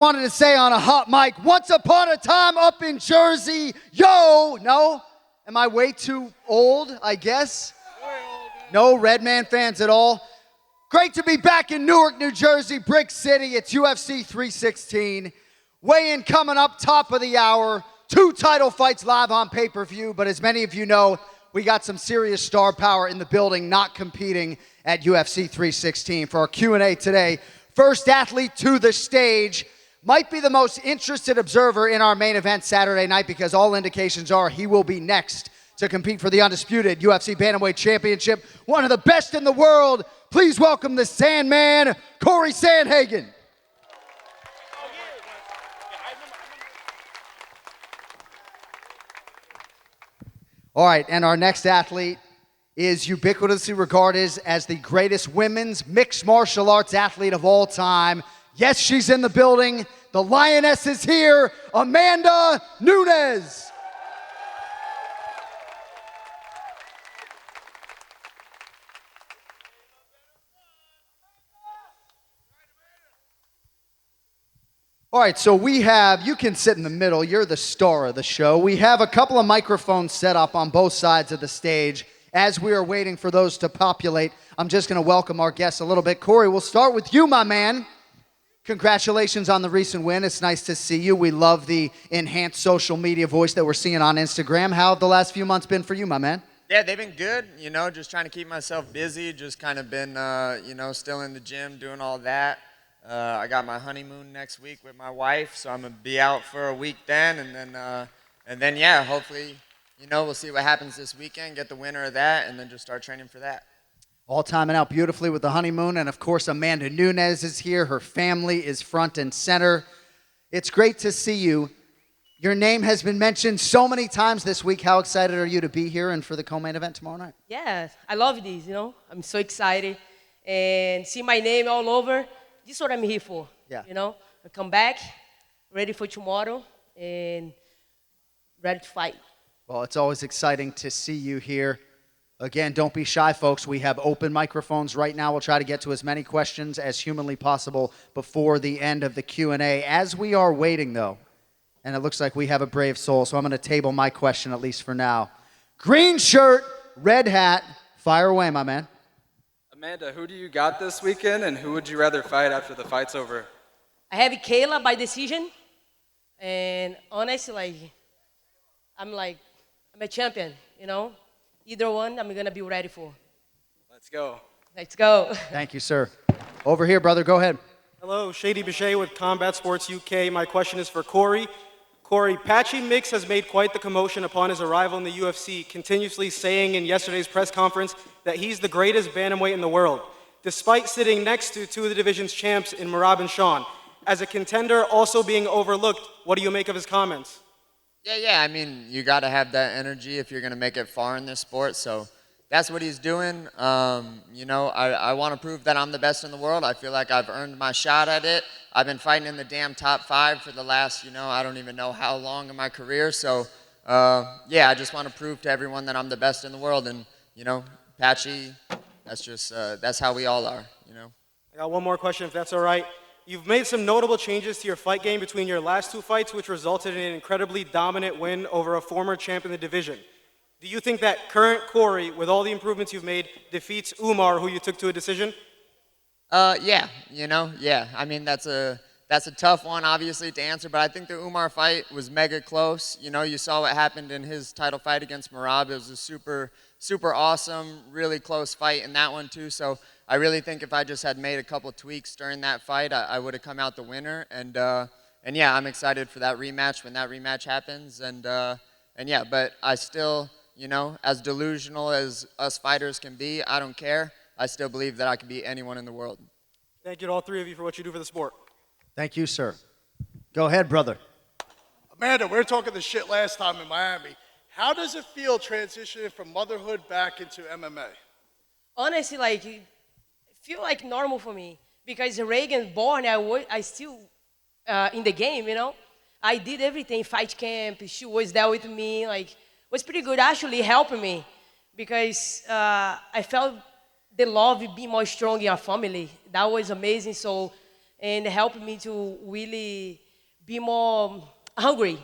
Wanted to say on a hot mic, once upon a time up in Jersey, yo, no? Am I way too old, I guess? No Redman fans at all? Great to be back in Newark, New Jersey, Brick City. It's UFC 316. Weigh-in coming up, top of the hour. 2 title fights live on pay-per-view, but as many of you know, we got some serious star power in the building not competing at UFC 316. For our Q&A today, first athlete to the stage, might be the most interested observer in our main event Saturday night because all indications are he will be next to compete for the undisputed UFC Bantamweight Championship. One of the best in the world. Please welcome the Sandman, Cory Sandhagen. All right, and our next athlete is ubiquitously regarded as the greatest women's mixed martial arts athlete of all time. Yes, she's in the building. The Lioness is here, Amanda Nunes. All right, so we have, you can sit in the middle, you're the star of the show. We have a couple of microphones set up on both sides of the stage. As we are waiting for those to populate, I'm just gonna welcome our guests a little bit. Cory, we'll start with you, my man. Congratulations on the recent win. It's nice to see you. We love the enhanced social media voice that we're seeing on Instagram. How have the last few months been for you, my man? Yeah, they've been good, just trying to keep myself busy, just kind of been, still in the gym, doing all that. I got my honeymoon next week with my wife, so I'm going to be out for a week then, and then, yeah, hopefully, we'll see what happens this weekend, get the winner of that, and then just start training for that. All timing out beautifully with the honeymoon, and of course, Amanda Nunes is here. Her family is front and center. It's great to see you. Your name has been mentioned so many times this week. How excited are you to be here and for the co-main event tomorrow night? Yeah, I love this, I'm so excited. And see my name all over. This is what I'm here for, Yeah. I come back, ready for tomorrow, and ready to fight. Well, it's always exciting to see you here. Again, don't be shy, folks. We have open microphones right now. We'll try to get to as many questions as humanly possible before the end of the Q&A. As we are waiting, though, and it looks like we have a brave soul, so I'm going to table my question, at least for now. Green shirt, red hat, fire away, my man. Amanda, who do you got this weekend, and who would you rather fight after the fight's over? I have Kayla by decision, and honestly, I'm a champion, Either one, I'm going to be ready for. Let's go. Let's go. Thank you, sir. Over here, brother. Go ahead. Hello, Shady Bichet with Combat Sports UK. My question is for Cory. Cory, Patchy Mix has made quite the commotion upon his arrival in the UFC, continuously saying in yesterday's press conference that he's the greatest bantamweight in the world, despite sitting next to 2 of the division's champs in Merab and Sean. As a contender also being overlooked, what do you make of his comments? Yeah, you got to have that energy if you're going to make it far in this sport, so that's what he's doing. I want to prove that I'm the best in the world. I feel like I've earned my shot at it. I've been fighting in the damn top 5 for the last, I don't even know how long in my career, so I just want to prove to everyone that I'm the best in the world, and, Patchy, that's how we all are, I got one more question, if that's all right. You've made some notable changes to your fight game between your last 2 fights, which resulted in an incredibly dominant win over a former champ in the division. Do you think that current Cory, with all the improvements you've made, defeats Umar, who you took to a decision? Yeah. That's a tough one, obviously, to answer, but I think the Umar fight was mega close. You saw what happened in his title fight against Merab. It was a super, super awesome, really close fight in that one, too, so I really think if I just had made a couple tweaks during that fight, I would have come out the winner. And yeah, I'm excited for that rematch when that rematch happens. And yeah, but I still, as delusional as us fighters can be, I don't care. I still believe that I can beat anyone in the world. Thank you to all 3 of you for what you do for the sport. Thank you, sir. Go ahead, brother. Amanda, we were talking this shit last time in Miami. How does it feel transitioning from motherhood back into MMA? Honestly, it feel like normal for me because Reagan born, I still in the game, I did everything, fight camp, she was there with me, was pretty good, actually helping me because I felt the love being more strong in our family. That was amazing. So and help me to really be more hungry.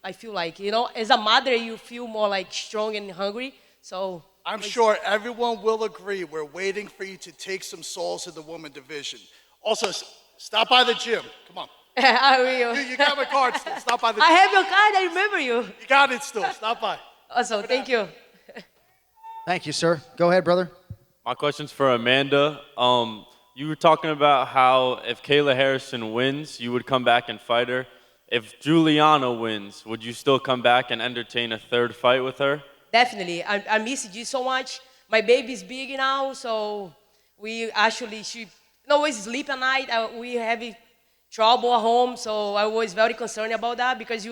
I feel like, as a mother, you feel more like strong and hungry. So I'm sure everyone will agree we're waiting for you to take some souls in the woman division. Also, stop by the gym. Come on. I will. You got my card still. Stop by the I gym. have your card. I remember you. You got it still. Stop by. Also, thank you. Thank you, sir. Go ahead, brother. My question's for Amanda. You were talking about how if Kayla Harrison wins, you would come back and fight her. If Juliana wins, would you still come back and entertain a third fight with her? Definitely. I miss you so much. My baby's big now, so she always sleep at night. We have trouble at home, so I was very concerned about that because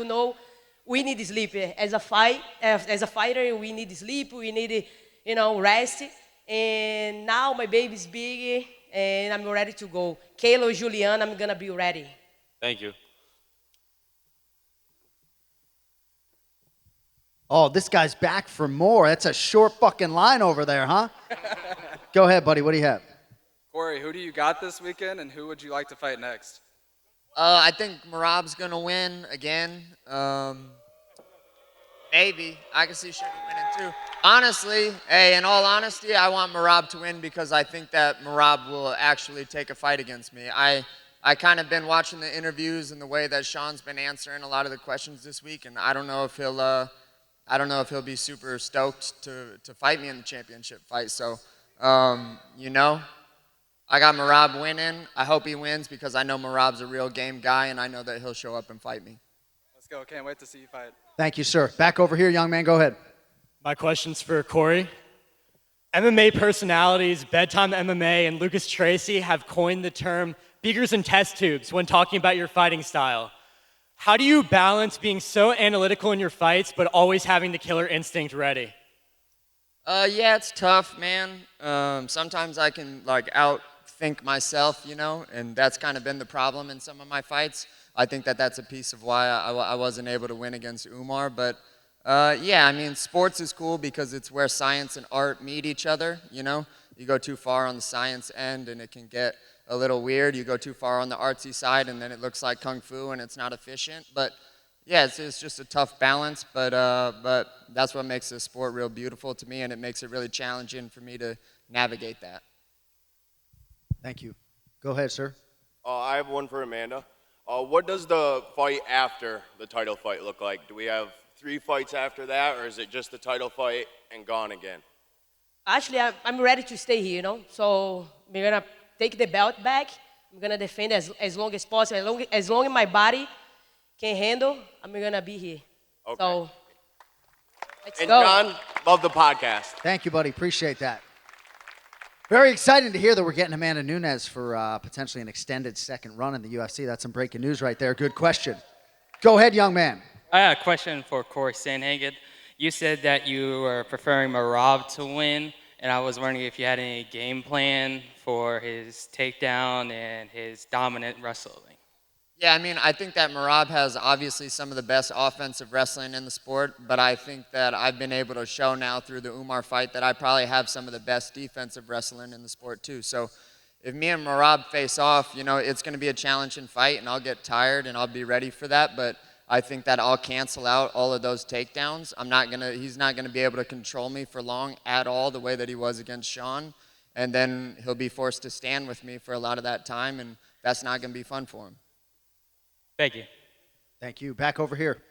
we need sleep as a fighter. We need sleep. We need rest. And now my baby's big, and I'm ready to go. Kayla or Juliana, I'm gonna be ready. Thank you. Oh, this guy's back for more. That's a short fucking line over there, huh? Go ahead, buddy. What do you have? Cory, who do you got this weekend, and who would you like to fight next? I think Merab's going to win again. Maybe. I can see Sugar winning too. Honestly, in all honesty, I want Merab to win because I think that Merab will actually take a fight against me. I kind of been watching the interviews and the way that Sean's been answering a lot of the questions this week, and I don't know if he'll be super stoked to fight me in the championship fight. So, I got Merab winning. I hope he wins because I know Merab's a real game guy, and I know that he'll show up and fight me. Let's go. Can't wait to see you fight. Thank you, sir. Back over here, young man. Go ahead. My question's for Cory. MMA personalities, Bedtime MMA, and Lucas Tracy have coined the term beakers and test tubes when talking about your fighting style. How do you balance being so analytical in your fights but always having the killer instinct ready? Yeah, it's tough, man. Sometimes I can outthink myself, and that's kind of been the problem in some of my fights. I think that that's a piece of why I wasn't able to win against Umar. But yeah, I mean, sports is cool because it's where science and art meet each other. You go too far on the science end, and it can get a little weird. You go too far on the artsy side, and then it looks like kung fu, and it's not efficient. But yeah, it's just a tough balance. But that's what makes this sport real beautiful to me, and it makes it really challenging for me to navigate that. Thank you. Go ahead, sir. I have one for Amanda. What does the fight after the title fight look like? Do we have 3 fights after that, or is it just the title fight and gone again? Actually, I'm ready to stay here, So we're gonna take the belt back. I'm gonna defend as long as possible. As long as my body can handle, I'm gonna be here. Okay. So let's And go. Jon, love the podcast. Thank you, buddy. Appreciate that. Very exciting to hear that we're getting Amanda Nunes for potentially an extended second run in the UFC. That's some breaking news right there. Good question. Go ahead, young man. I have a question for Cory Sandhagen. You said that you were preferring Merab to win, and I was wondering if you had any game plan for his takedown and his dominant wrestling. Yeah, I mean, I think that Merab has obviously some of the best offensive wrestling in the sport, but I think that I've been able to show now through the Umar fight that I probably have some of the best defensive wrestling in the sport too. So if me and Merab face off, it's going to be a challenging fight, and I'll get tired, and I'll be ready for that, but I think that I'll cancel out all of those takedowns. He's not going to be able to control me for long at all the way that he was against Sean, and then he'll be forced to stand with me for a lot of that time, and that's not going to be fun for him. Thank you. Thank you. Back over here.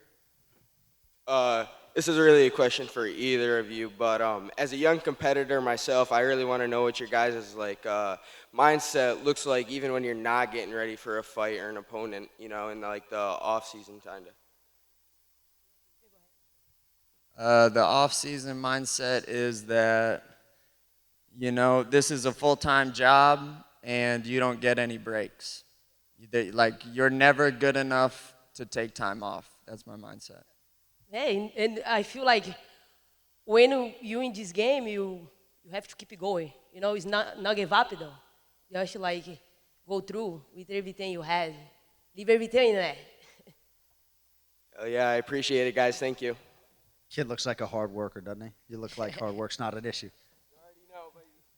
This is really a question for either of you, but as a young competitor myself, I really want to know what your guys' mindset looks like, even when you're not getting ready for a fight or an opponent, in the off season kind of. The off season mindset is that this is a full-time job and you don't get any breaks. You're never good enough to take time off. That's my mindset. Hey, and I feel like when you in this game, you have to keep it going. It's not give up though. You have to go through with everything you had. Leave everything in there. of. Yeah, I appreciate it, guys. Thank you. Kid looks like a hard worker, doesn't he? You look like hard work's not an issue.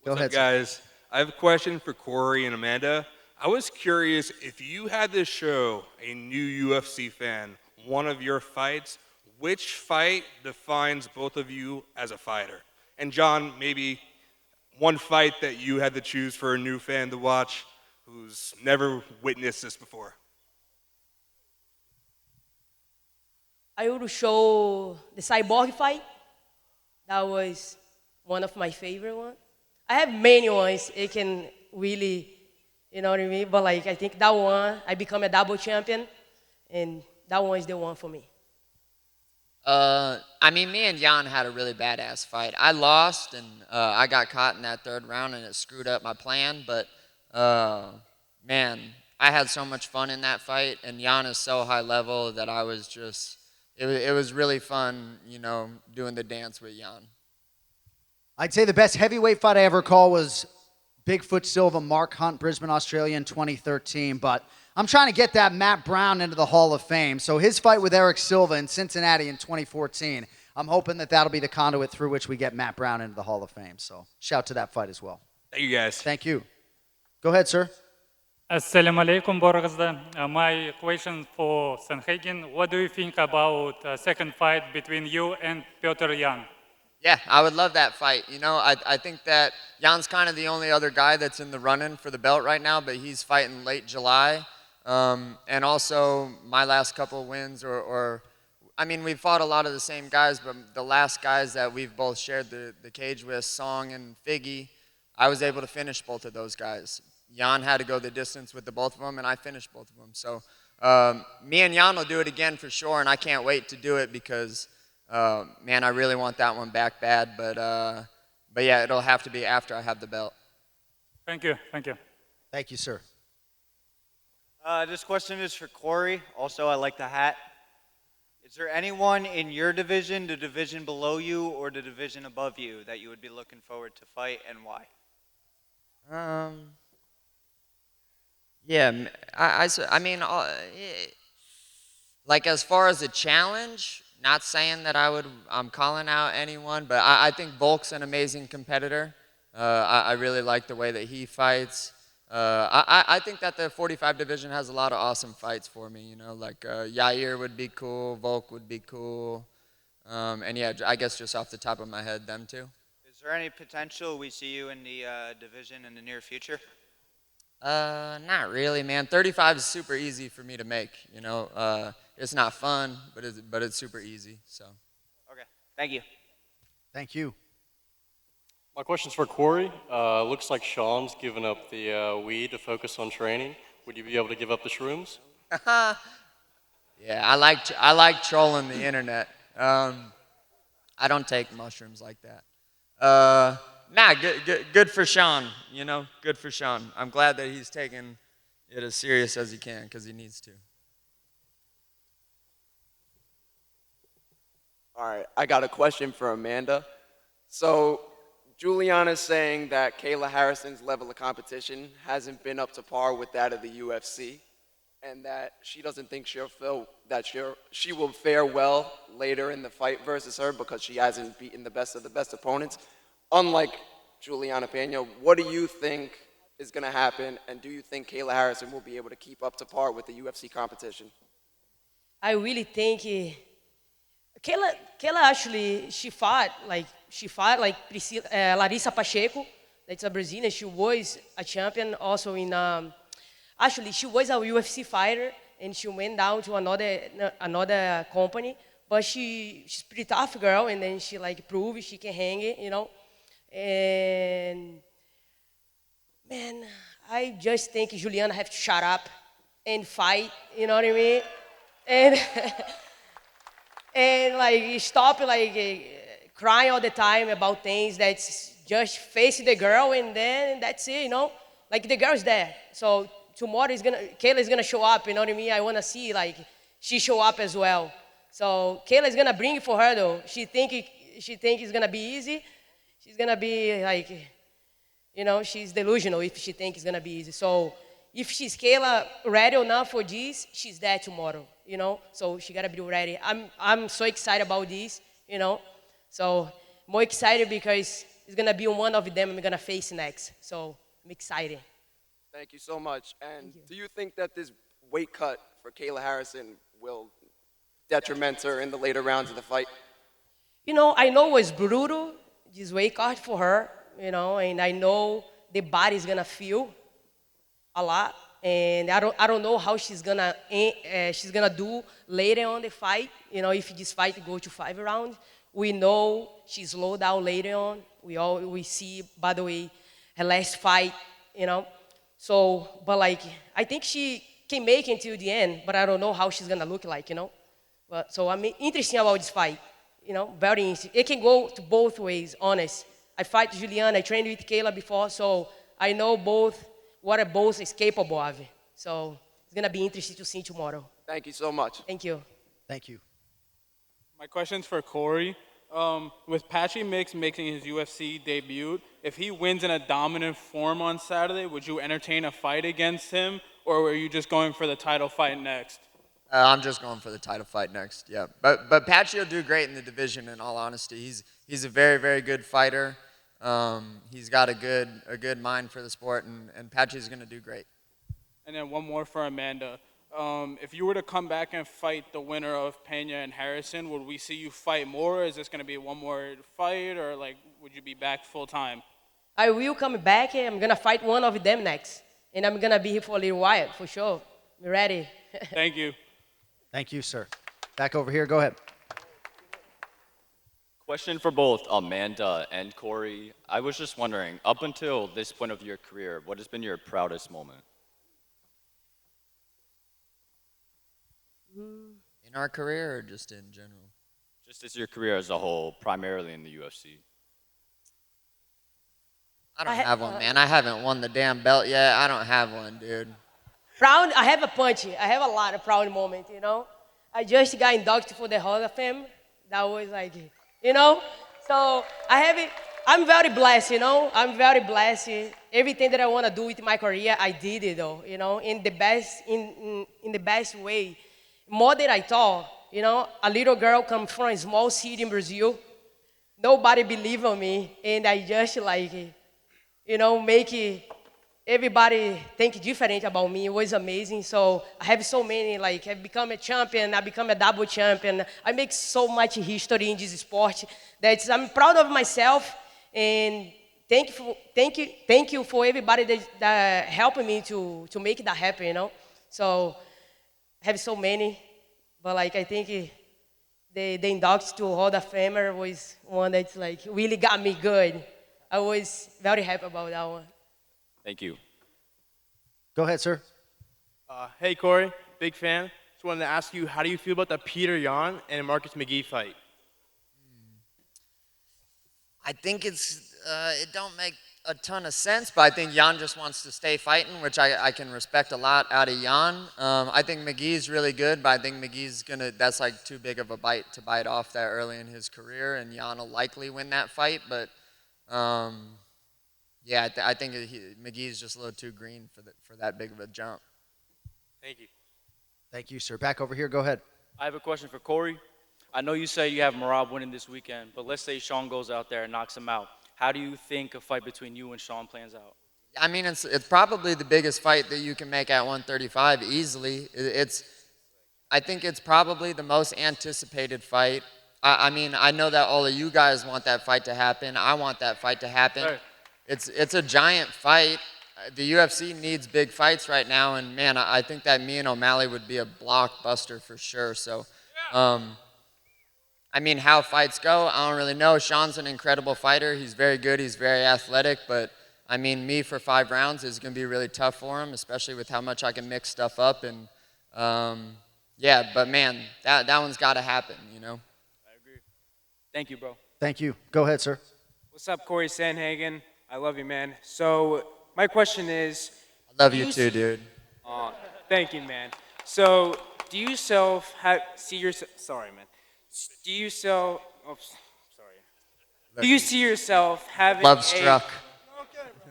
What's up, guys? I have a question for Cory and Amanda. I was curious if you had to show a new UFC fan one of your fights, which fight defines both of you as a fighter? And Jon, maybe one fight that you had to choose for a new fan to watch who's never witnessed this before. I would show the Cyborg fight. That was one of my favorite ones. I have many ones. It can really, you know what I mean? But like, I think that one, I become a double champion, and that one is the one for me. I mean, me and Jan had a really badass fight. I lost, and I got caught in that third round, and it screwed up my plan. But man, I had so much fun in that fight, and Jan is so high level that I was just. It was really fun, you know, doing the dance with Jan. I'd say the best heavyweight fight I ever called was Bigfoot Silva, Mark Hunt, Brisbane, Australia in 2013. But I'm trying to get that Matt Brown into the Hall of Fame. So his fight with Eric Silva in Cincinnati in 2014, I'm hoping that that'll be the conduit through which we get Matt Brown into the Hall of Fame. So shout to that fight as well. Thank you, guys. Thank you. Go ahead, sir. Assalamu alaikum, Borgazda. My question for Sandhagen, what do you think about the second fight between you and Petr Yan? Yeah, I would love that fight. You know, I think that Jan's kind of the only other guy that's in the run-in for the belt right now, but he's fighting late July. And also, my last couple wins, I mean, we've fought a lot of the same guys, but the last guys that we've both shared the cage with, Song and Figgy, I was able to finish both of those guys. Jan had to go the distance with the both of them, and I finished both of them. So me and Jan will do it again for sure, and I can't wait to do it because, man, I really want that one back bad. But yeah, it'll have to be after I have the belt. Thank you. Thank you. Thank you, sir. This question is for Cory. Also, I like the hat. Is there anyone in your division, the division below you, or the division above you that you would be looking forward to fight, and why? Yeah, I mean, like as far as a challenge, not saying that I'm calling out anyone, but I think Volk's an amazing competitor. I really like the way that he fights. I think that the 45 division has a lot of awesome fights for me, you know, like Yair would be cool, Volk would be cool, and yeah, I guess just off the top of my head, them two. Is there any potential we see you in the division in the near future? Not really, man. 35 is super easy for me to make, you know. It's not fun, but it's super easy, so. Okay, thank you. Thank you. My question's for Cory. Looks like Sean's given up the weed to focus on training. Would you be able to give up the shrooms? Yeah, I like trolling the internet. I don't take mushrooms like that. Nah, good for Sean, you know, good for Sean. I'm glad that he's taking it as serious as he can because he needs to. All right, I got a question for Amanda. So, Juliana's saying that Kayla Harrison's level of competition hasn't been up to par with that of the UFC, and that she doesn't think she will fare well later in the fight versus her because she hasn't beaten the best of the best opponents. Unlike Juliana Pena, what do you think is going to happen, and do you think Kayla Harrison will be able to keep up to par with the UFC competition? I really think Kayla actually, she fought like Larissa Pacheco, that's a Brazilian. She was a champion also in, actually she was a UFC fighter, and she went down to another company, but she's pretty tough girl, and then she like proved she can hang it, you know. And man, I just think Juliana have to shut up and fight, you know what I mean? And and like stop like crying all the time about things. That's just face the girl, and then that's it, you know. Like the girl's there, so tomorrow Kayla is gonna show up, you know what I mean? I wanna see like she show up as well. So Kayla is gonna bring it for her though. She think it's gonna be easy. She's gonna be like, you know, she's delusional if she thinks it's gonna be easy. So if she's Kayla ready or not for this, she's there tomorrow, you know. So she gotta be ready. I'm so excited about this, you know. So more excited because it's gonna be one of them I'm gonna face next. So I'm excited. Thank you so much. And do you think that this weight cut for Kayla Harrison will detriment her in the later rounds of the fight? You know, I know it was brutal, this weight cut for her, you know, and I know the body's gonna feel a lot, and I don't know how she's gonna do later on the fight. You know, if this fight go to 5 rounds, we know she's slowed down later on. We see, by the way, her last fight, you know. So, but like, I think she can make it until the end, but I don't know how she's gonna look like, you know. But so I'm interested about this fight, you know, very interesting. It can go to both ways, honest. I fight Juliana, I trained with Kayla before, so I know what both is capable of. So it's gonna be interesting to see tomorrow. Thank you so much. Thank you. Thank you. My question's for Cory. With Patchy Mix making his UFC debut, if he wins in a dominant form on Saturday, would you entertain a fight against him, or were you just going for the title fight next? I'm just going for the title fight next, yeah. But Patchy will do great in the division, in all honesty. He's a very, very good fighter. He's got a good mind for the sport, and Patchy's going to do great. And then one more for Amanda. If you were to come back and fight the winner of Pena and Harrison, would we see you fight more? Is this going to be one more fight, or like would you be back full time? I will come back, and I'm gonna fight one of them next, and I'm gonna be here for a little while for sure. You ready? Thank you. Thank you, sir. Back over here. Go ahead. Question for both Amanda and Cory. I was just wondering, up until this point of your career, what has been your proudest moment? In our career or just in general? Just as your career as a whole, primarily in the UFC. I don't have one, man. I haven't won the damn belt yet. I don't have one, dude. Proud, I have a punch. I have a lot of proud moments, you know. I just got inducted for the Hall of Fame. That was like, you know. So I have it. I'm very blessed, you know. I'm very blessed. Everything that I want to do with my career, I did it, though, you know, in the best way. More than I thought, you know. A little girl come from a small city in Brazil. Nobody believed in me, and I just like, you know, make everybody think different about me. It was amazing. So I have so many, like, I've become a champion, I become a double champion. I make so much history in this sport that I'm proud of myself. And thank you for everybody that helped me to make that happen, you know. So I have so many, but like I think the induct to Hall of Famer was one that's like really got me good. I was very happy about that one. Thank you. Go ahead, sir. Hey, Cory, big fan. Just wanted to ask you, how do you feel about the Peter Yan and Marcus McGee fight? I think it don't make a ton of sense, but I think Jan just wants to stay fighting, which I can respect a lot out of Jan. I think McGee's really good, but I think McGee's that's like too big of a bite to bite off that early in his career, and Jan will likely win that fight, but yeah, I think McGee's just a little too green for that big of a jump. Thank you. Thank you, sir. Back over here. Go ahead. I have a question for Cory. I know you say you have Merab winning this weekend, but let's say Sean goes out there and knocks him out. How do you think a fight between you and Sean plans out? I mean, it's probably the biggest fight that you can make at 135 easily. I think it's probably the most anticipated fight. I mean, I know that all of you guys want that fight to happen. I want that fight to happen. Sure. It's a giant fight. The UFC needs big fights right now, and man, I think that me and O'Malley would be a blockbuster for sure. So, I mean, how fights go, I don't really know. Sean's an incredible fighter. He's very good. He's very athletic. But, I mean, me for 5 rounds is going to be really tough for him, especially with how much I can mix stuff up. And, yeah, but, man, that one's got to happen, you know? I agree. Thank you, bro. Thank you. Go ahead, sir. What's up, Cory Sandhagen? I love you, man. So my question is... I love you too, dude. Thank you, man. So do you see yourself... Sorry, man. Do you sell... Oh, sorry. Do you see yourself having Love struck.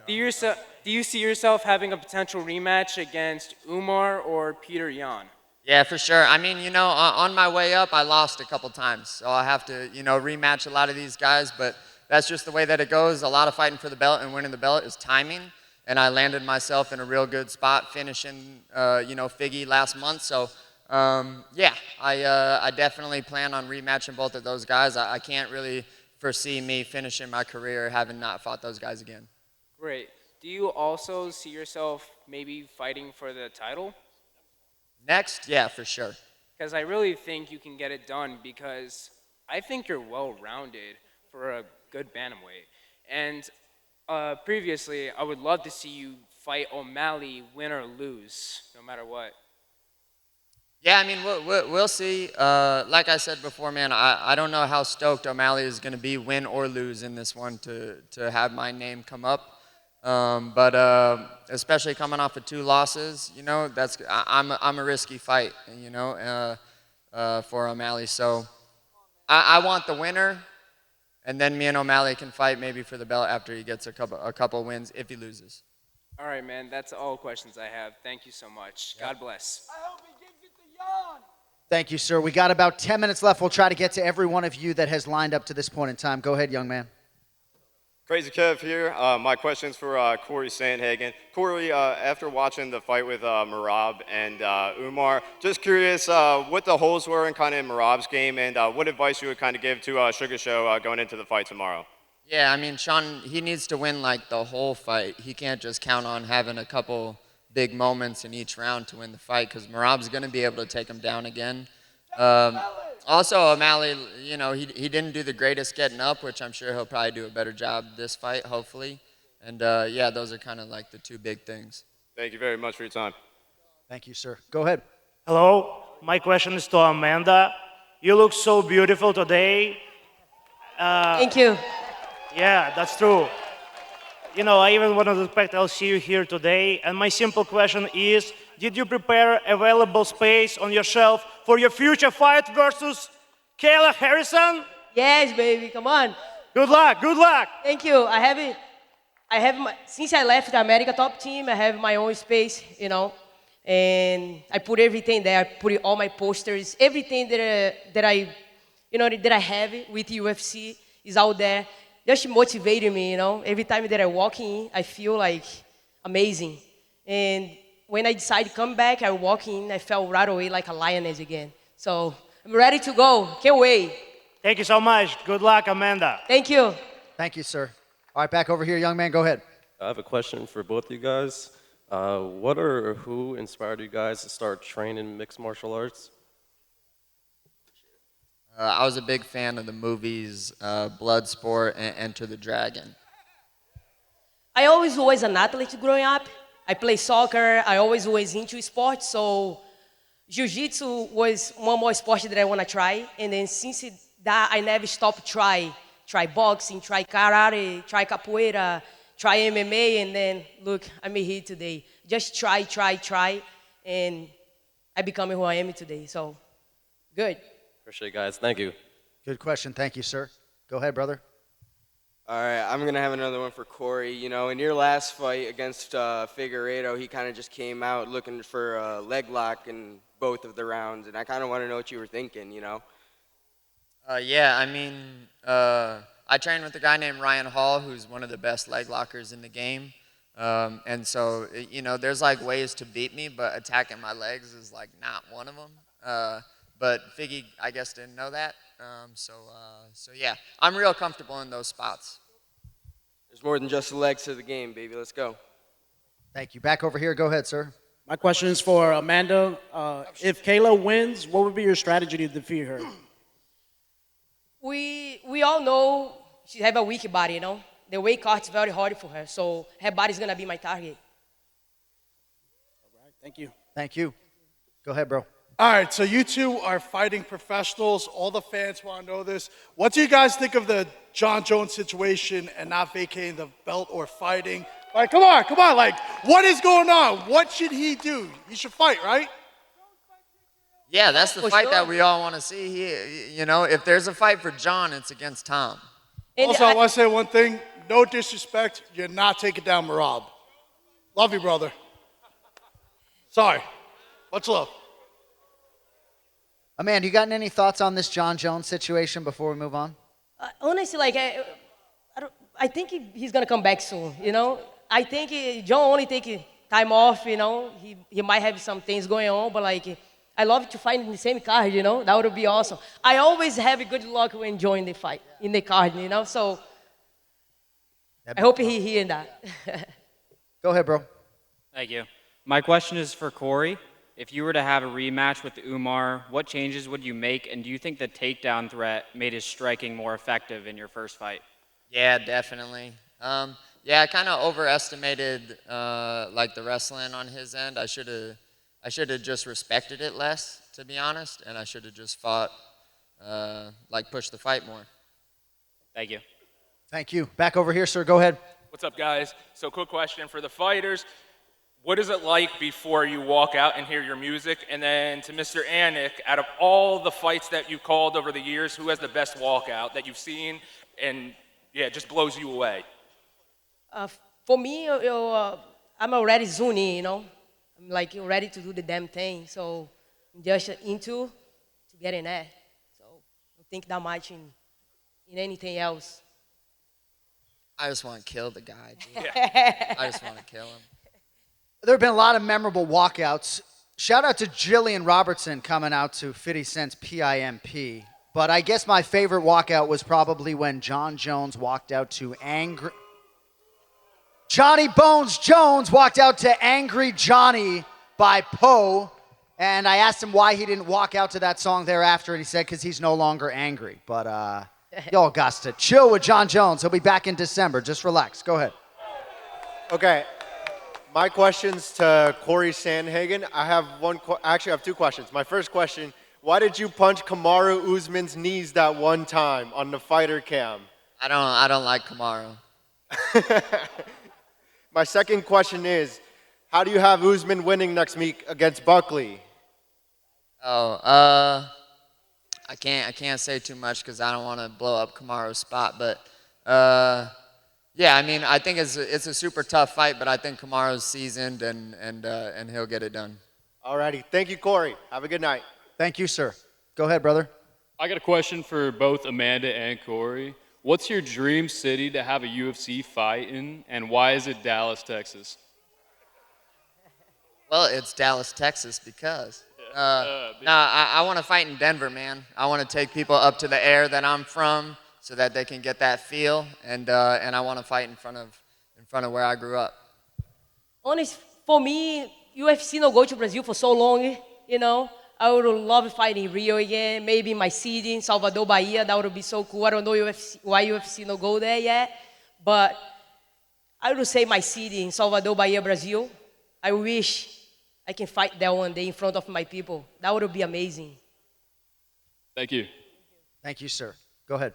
Do you see yourself having a potential rematch against Umar or Peter Yan? Yeah, for sure. I mean, you know, on my way up, I lost a couple times. So I have to, you know, rematch a lot of these guys. But that's just the way that it goes. A lot of fighting for the belt and winning the belt is timing. and I landed myself in a real good spot finishing, Figgy last month. So, I definitely plan on rematching both of those guys. I can't really foresee me finishing my career having not fought those guys again. Great. Do you also see yourself maybe fighting for the title? Next? Yeah, for sure. Because I really think you can get it done because I think you're well-rounded for a good bantamweight. And previously, I would love to see you fight O'Malley, win or lose, no matter what. Yeah, I mean, we'll see. Like I said before, man, I don't know how stoked O'Malley is going to be, win or lose in this one, to have my name come up. But especially coming off of 2 losses, I'm a risky fight, for O'Malley. So I want the winner, and then me and O'Malley can fight maybe for the belt after he gets a couple wins if he loses. All right, man. That's all questions I have. Thank you so much. God bless. Thank you, sir. We got about 10 minutes left. We'll try to get to every one of you that has lined up to this point in time. Go ahead, young man. Crazy Kev here. My question's for Cory Sandhagen. Cory, after watching the fight with Merab and Umar, just curious what the holes were in Merab's game and what advice you would kind of give to Sugar Show going into the fight tomorrow. Yeah, I mean, Sean, he needs to win like the whole fight. He can't just count on having a couple big moments in each round to win the fight because Merab's going to be able to take him down again. Also, O'Malley, he didn't do the greatest getting up, which I'm sure he'll probably do a better job this fight, hopefully. And those are kind of like the 2 big things. Thank you very much for your time. Thank you, sir. Go ahead. Hello, my question is to Amanda. You look so beautiful today. Thank you. Yeah, that's true. I even wanted to expect I'll see you here today. And my simple question is, did you prepare available space on your shelf for your future fight versus Kayla Harrison? Yes, baby. Come on. Good luck. Good luck. Thank you. Since I left the America Top Team, I have my own space, and I put everything there. I put all my posters, everything that I have with UFC is out there. Just motivating me, Every time that I walk in, I feel like amazing. And when I decided to come back, I walk in, I felt right away like a lioness again. So I'm ready to go. Can't wait. Thank you so much. Good luck, Amanda. Thank you. Thank you, sir. All right, back over here, young man. Go ahead. I have a question for both you guys. What or who inspired you guys to start training mixed martial arts? I was a big fan of the movies Bloodsport and Enter the Dragon. I always was an athlete growing up. I play soccer. I always was into sports. So jiu-jitsu was one more sport that I want to try. And then since that, I never stopped try boxing, try karate, try capoeira, try MMA. And then, look, I'm here today. Just try. And I become who I am today. So, good. Appreciate it, guys. Thank you. Good question. Thank you, sir. Go ahead, brother. All right, I'm going to have another one for Cory. In your last fight against Figueiredo, he kind of just came out looking for a leg lock in both of the rounds, and I kind of want to know what you were thinking, I trained with a guy named Ryan Hall, who's one of the best leg lockers in the game. And so, there's like ways to beat me, but attacking my legs is like not one of them. But Figgy, I guess, didn't know that. Yeah, I'm real comfortable in those spots. There's more than just the legs to the game, baby. Let's go. Thank you. Back over here. Go ahead, sir. My question is for Amanda. If Kayla wins, what would be your strategy to defeat her? We all know she have a weak body, The weight cut is very hard for her, so her body's going to be my target. All right, thank you. Thank you. Go ahead, bro. All right, so you two are fighting professionals. All the fans want to know this. What do you guys think of the Jon Jones situation and not vacating the belt or fighting? Like, come on. Like, what is going on? What should he do? He should fight, right? Yeah, that's the fight that we all want to see. If there's a fight for Jon, it's against Tom. Also, I want to say one thing. No disrespect. You're not taking down Merab. Love you, brother. Sorry. Much love. Amanda, you got any thoughts on this Jon Jones situation before we move on? Honestly, I think he's going to come back soon, I think Jon only take time off, you know. He might have some things going on, but like, I love to fight in the same card, you know. That would be awesome. I always have good luck when joining the fight in the card, you know. So I hope he hear that. Go ahead, bro. Thank you. My question is for Cory. If you were to have a rematch with Umar, what changes would you make, and do you think the takedown threat made his striking more effective in your first fight? Yeah, definitely. Yeah, I kind of overestimated like the wrestling on his end. I should have just respected it less, to be honest, and I should have just fought like pushed the fight more. Thank you. Thank you. Back over here, sir. Go ahead. What's up, guys? So, quick question for the fighters. What is it like before you walk out and hear your music? And then to Mr. Anik, out of all the fights that you've called over the years, who has the best walkout that you've seen and, yeah, just blows you away? For me, I'm already zoning, you know. I'm like ready to do the damn thing. So I'm just into to get in there. So I don't think that much in anything else. I just want to kill the guy, dude. I just want to kill him. There have been a lot of memorable walkouts. Shout out to Jillian Robertson coming out to 50 Cent's PIMP. But I guess my favorite walkout was probably when Jon Jones walked out to Angry... Johnny Bones Jones walked out to Angry Johnny by Poe. And I asked him why he didn't walk out to that song thereafter, and he said because he's no longer angry. But y'all got to chill with Jon Jones. He'll be back in December. Just relax. Go ahead. Okay. My question's to Cory Sandhagen. I have actually, I have two questions. My first question, why did you punch Kamaru Usman's knees that one time on the fighter cam? I don't like Kamaru. My second question is, how do you have Usman winning next week against Buckley? I can't say too much because I don't want to blow up Kamaru's spot, but yeah, I mean, I think it's a super tough fight, but I think Kamaru's seasoned and he'll get it done. Alrighty, thank you, Cory. Have a good night. Thank you, sir. Go ahead, brother. I got a question for both Amanda and Cory. What's your dream city to have a UFC fight in, and why is it Dallas, Texas? Well, it's Dallas, Texas because I want to fight in Denver, man. I want to take people up to the air that I'm from, so that they can get that feel, and I want to fight in front of where I grew up. Honest, for me, UFC no go to Brazil for so long, you know. I would love fighting in Rio again, maybe in my city, in Salvador, Bahia. That would be so cool. I don't know why UFC no go there yet, but I would say my city in Salvador, Bahia, Brazil. I wish I can fight there one day in front of my people. That would be amazing. Thank you. Thank you, sir. Go ahead.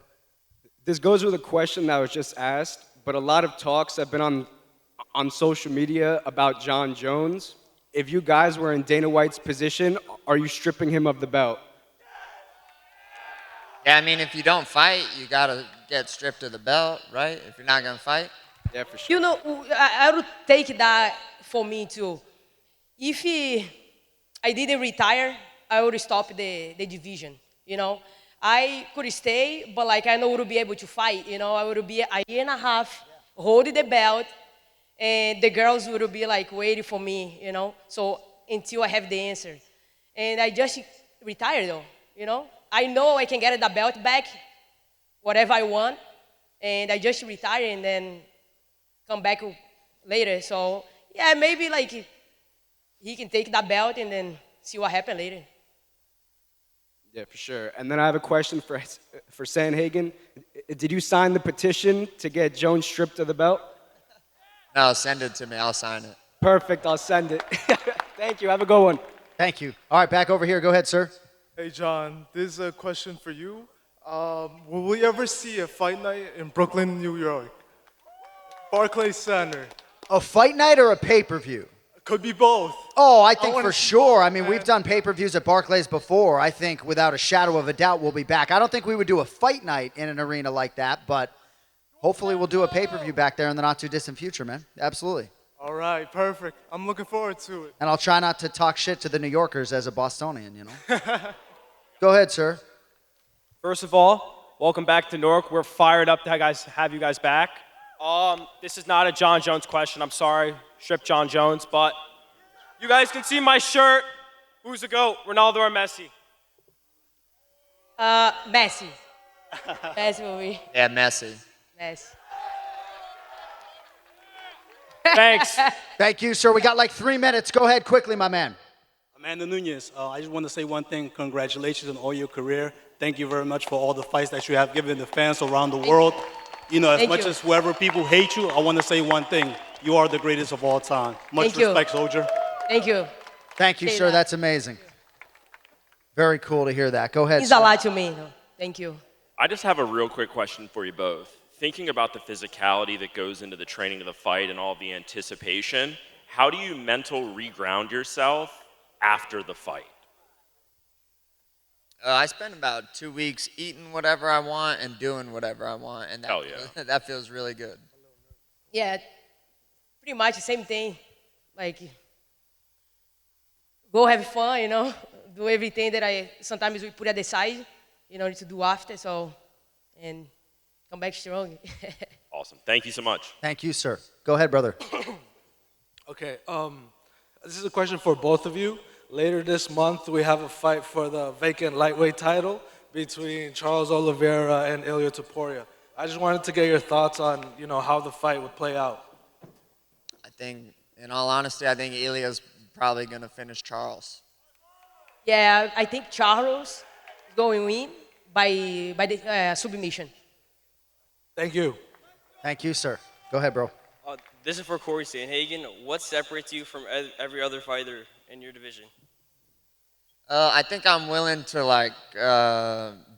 This goes with a question that was just asked, but a lot of talks have been on social media about Jon Jones. If you guys were in Dana White's position, are you stripping him of the belt? Yeah, I mean, if you don't fight, you got to get stripped of the belt, right? If you're not going to fight. Yeah, for sure. You know, I would take that for me too. If I didn't retire, I would stop the division, you know. I could stay, but like I know I would be able to fight, you know. I would be a year and a half holding the belt, and the girls would be like waiting for me, you know. So until I have the answer, and I just retired though, you know. I know I can get the belt back, whatever I want, and I just retire and then come back later. So yeah, maybe like he can take that belt and then see what happens later. Yeah, for sure. And then I have a question for Sandhagen. Did you sign the petition to get Jones stripped of the belt? No, send it to me. I'll sign it. Perfect. I'll send it. Thank you. Have a good one. Thank you. All right, back over here. Go ahead, sir. Hey, Jon, this is a question for you. Will we ever see a fight night in Brooklyn, New York? Barclays Center. A fight night or a pay-per-view? Could be both. Oh, I think for sure. I mean, we've done pay-per-views at Barclays before. I think without a shadow of a doubt we'll be back. I don't think we would do a fight night in an arena like that, but hopefully we'll do a pay-per-view back there in the not-too-distant future, man. Absolutely. All right, perfect. I'm looking forward to it. And I'll try not to talk shit to the New Yorkers as a Bostonian, you know. Go ahead, sir. First of all, welcome back to Newark. We're fired up to have you guys back. This is not a Jon Jones question. I'm sorry, strip Jon Jones, but you guys can see my shirt. Who's the GOAT, Ronaldo or Messi? Messi. Messi for me. Yeah, Messi. Messi. Thanks. Thank you, sir. We got like 3 minutes. Go ahead quickly, my man. Amanda Nunes, I just want to say one thing. Congratulations on all your career. Thank you very much for all the fights that you have given the fans around the world. You know, as much as whoever people hate you, I want to say one thing. You are the greatest of all time. Much respect, soldier. Thank you. Thank you, Say sir. that. That's amazing. Very cool to hear that. Go ahead, Means sir. a lot to me. Thank you. I just have a real quick question for you both. Thinking about the physicality that goes into the training of the fight and all the anticipation, how do you mental reground yourself after the fight? I spend about 2 weeks eating whatever I want and doing whatever I want, and that, Hell yeah. that feels really good. Yeah, pretty much the same thing. Like, go have fun, you know, do everything that sometimes we put at the side, you know, to do after, so, and come back strong. Awesome. Thank you so much. Thank you, sir. Go ahead, brother. Okay, this is a question for both of you. Later this month, we have a fight for the vacant lightweight title between Charles Oliveira and Ilia Topuria. I just wanted to get your thoughts on, you know, how the fight would play out. I think, in all honesty, I think Ilia's probably going to finish Charles. Yeah, I think Charles is going to win by the submission. Thank you. Thank you, sir. Go ahead, bro. This is for Cory Sandhagen. What separates you from every other fighter in your division? I think I'm willing to like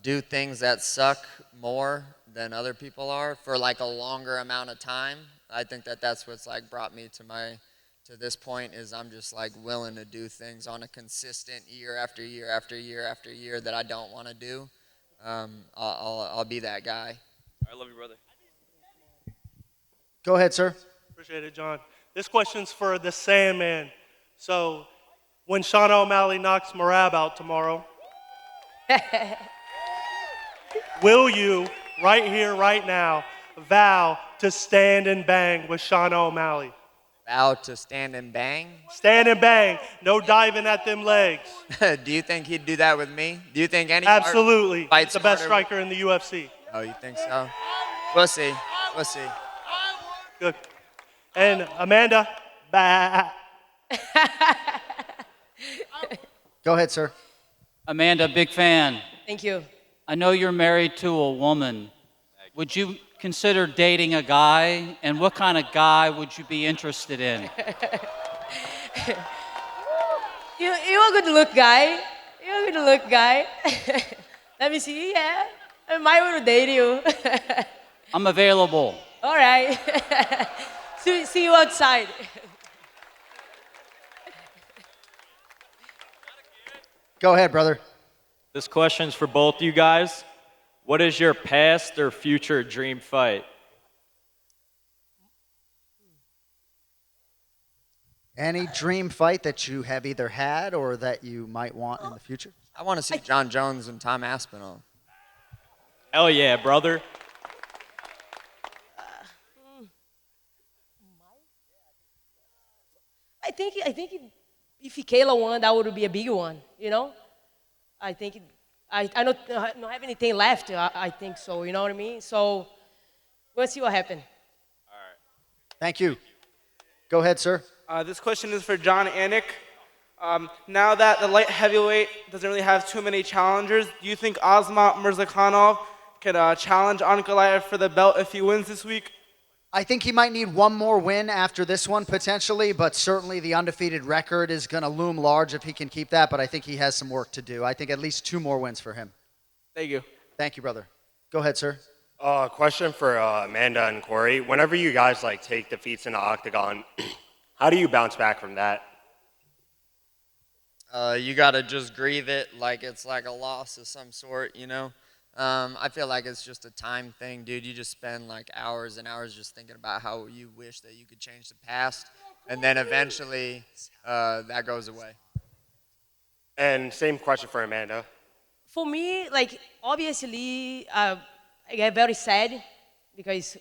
do things that suck more than other people are for like a longer amount of time. I think that's what's like brought me to this point is I'm just like willing to do things on a consistent year after year after year after year that I don't want to do. I'll be that guy. I love you, brother. Go ahead, sir. Appreciate it, John. This question's for the Sandman. So, when Sean O'Malley knocks Merab out tomorrow, will you, right here, right now, vow to stand and bang with Sean O'Malley? Vow to stand and bang? Stand and bang. No diving at them legs. Do you think he'd do that with me? Do you think any Absolutely. fights He's the best harder? striker in the UFC. Oh, you think so? We'll see. We'll see. Good. And Amanda, bah. Go ahead, sir. Amanda, big fan. Thank you. I know you're married to a woman. Would you consider dating a guy? And what kind of guy would you be interested in? You're a good look guy. You're a good look guy. Let me see. Yeah. I might want to date you. I'm available. All right. See you outside. Go ahead, brother. This question's for both you guys. What is your past or future dream fight? Any dream fight that you have either had or that you might want in the future? I want to see Jon Jones and Tom Aspinall. Hell yeah, brother. I think if Kayla won, that would be a big one, you know? I think, I don't have anything left, I think so, you know what I mean? So, we'll see what happens. Thank you. Go ahead, sir. This question is for Jon Anik. Now that the light heavyweight doesn't really have too many challengers, do you think Asmat Mirzakhanov could challenge Ankalaev for the belt if he wins this week? I think he might need one more win after this one, potentially, but certainly the undefeated record is going to loom large if he can keep that, but I think he has some work to do. I think at least 2 more wins for him. Thank you. Thank you, brother. Go ahead, sir. Question for Amanda and Cory. Whenever you guys like take defeats in the octagon, how do you bounce back from that? You got to just grieve it like it's like a loss of some sort, you know? I feel like it's just a time thing, dude. You just spend like hours and hours just thinking about how you wish that you could change the past, and then eventually that goes away. And same question for Amanda. For me, like, obviously, I get very sad because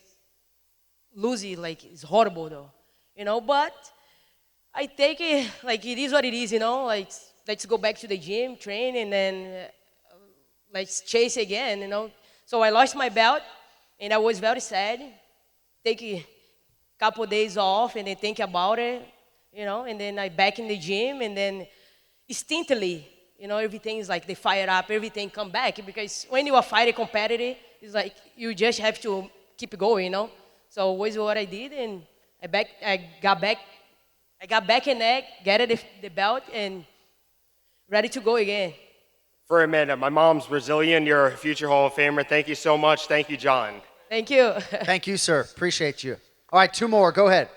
losing, like, it's horrible, though. You know, but I take it, like, it is what it is, you know? Like, let's go back to the gym, train, and then let's chase again, you know? So I lost my belt, and I was very sad. Take a couple days off, and then think about it, you know? And then I back in the gym, and then instantly, you know, everything is like they fire up, everything come back. Because when you are fighting competitive, it's like you just have to keep going, you know? So it was what I did, and I got back in there, get the belt, and ready to go again. For Amanda, my mom's Brazilian. You're a future Hall of Famer. Thank you so much. Thank you, Jon. Thank you. Thank you, sir. Appreciate you. All right, 2 more. Go ahead.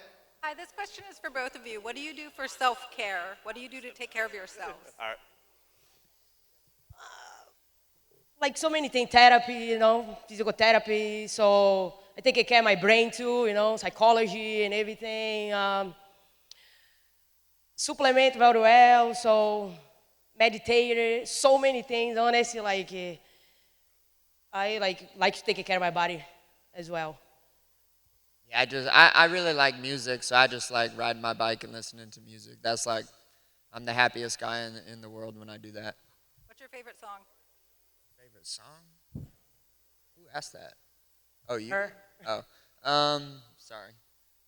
Hi, this question is for both of you. What do you do for self-care? What do you do to take care of yourselves? All right. Like so many things, therapy, you know, physical therapy. So I take care of my brain too, you know, psychology and everything. Supplement very well, so meditate, so many things. Honestly, like I like to take care of my body as well. Yeah, I really like music, so I just like riding my bike and listening to music. That's like, I'm the happiest guy in the world when I do that. What's your favorite song? Favorite song? Who asked that? Oh, you? Her. Oh, sorry.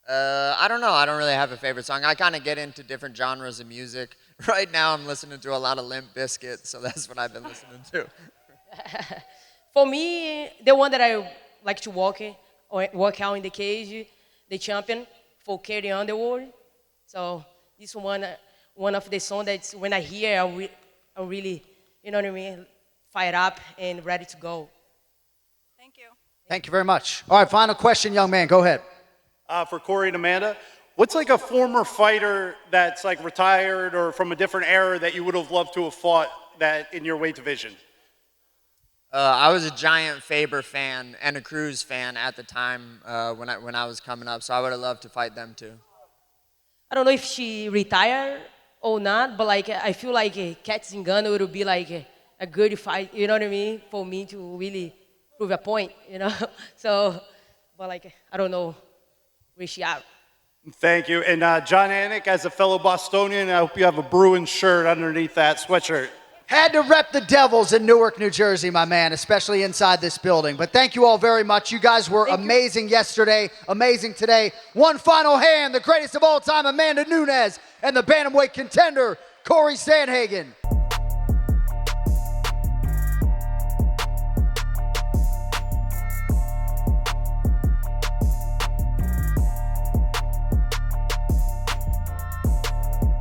I don't know. I don't really have a favorite song. I kind of get into different genres of music. Right now, I'm listening to a lot of Limp Bizkit, so that's what I've been listening to. For me, the one that I like to work out in the cage, the champion for Carry Underwood. So this one of the songs that when I hear, I really, you know what I mean, fired up and ready to go. Thank you. Thank you very much. All right, final question, young man. Go ahead. For Cory and Amanda, what's like a former fighter that's like retired or from a different era that you would have loved to have fought that in your weight division? I was a giant Faber fan and a Cruz fan at the time when I was coming up, so I would have loved to fight them too. I don't know if she retired or not, but like I feel like Cat Zingano would be like a good fight, you know what I mean, for me to really prove a point, you know. So, but like I don't know where she at. Thank you. And Jon Anik, as a fellow Bostonian, I hope you have a Bruins shirt underneath that sweatshirt. Had to rep the Devils in Newark, New Jersey, my man, especially inside this building. But thank you all very much. You guys were amazing yesterday, amazing today. One final hand, the greatest of all time, Amanda Nunes, and the bantamweight contender, Cory Sandhagen.